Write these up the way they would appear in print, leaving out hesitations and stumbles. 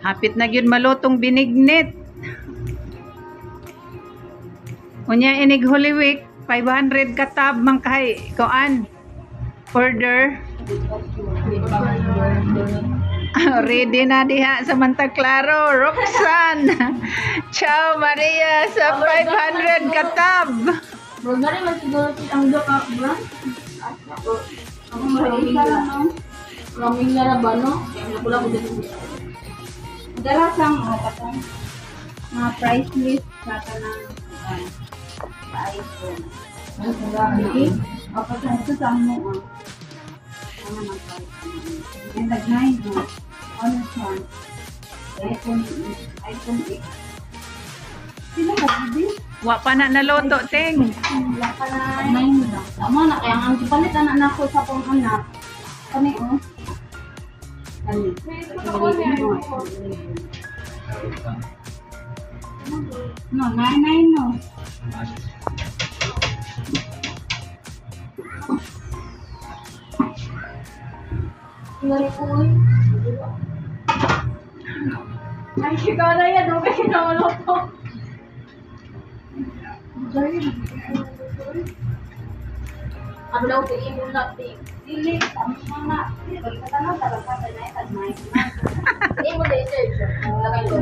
Hapit na gyud malutong binignit. Unya inig Holy Week 500 katab man kay kuan. Order. Ready na diha sa Manta Claro, Roxanne. Ciao Maria sa 500 katab. Bro, na rin siguro ang doka, bro. Ang maraming na. Maraming na ba, no? Kaya pula ko dito. Dala sang mga price list sa tanang iPhone. Ano sa lagi? Apa sa ito sa mo? Ano naman price? And the 9 mo. Ano siya? iPhone 8. Sino ba hindi? Wa pa na naluto, Ting. Wala pa na. 9 lang. Tama na, kaya ang ipalit na ako sa kong anak. Kani, oh. Kani. No, 9 no. Ngari ko, uy. Ay, ikaw na yan. Okay, kinamaluto. Ang daw ko imo na dili tama na dili ka na talaga na ita na imo de search lagay ko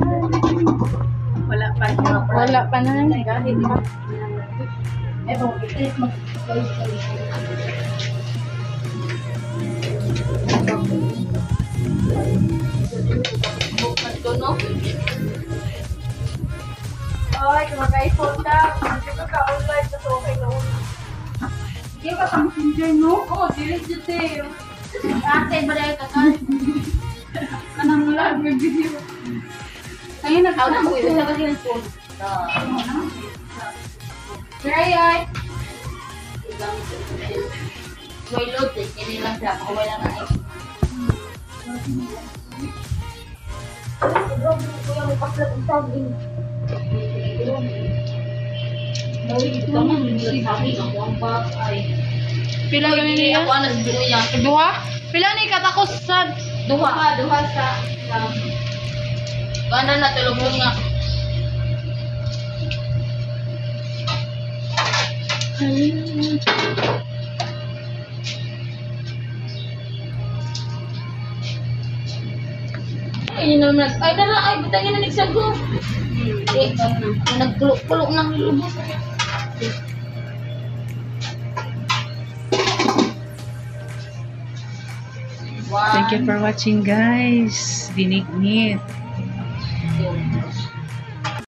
Wala pa na kahit eto it mag no? Ay, kung mag-iPhone ka, hindi ka ka-online na so okay na una. Hindi ka ka-messenger, no? Oo, direct dito ate, ba dahil ka ka? Kanang wala, may video. Kaya nag-out mo ito sa kasi ng phone. Very high. May load eh, hindi lang siya, makawala lang na eh. Kuya, may paslat ang saging. Pila gani niya? Duha? Pila ni katakos sa Duha sa Banda na tulog nga. ay naman ay dala ay bitangin na nagsago. Nagpulok-pulok ng lubos. Thank you for watching, guys. Binignit.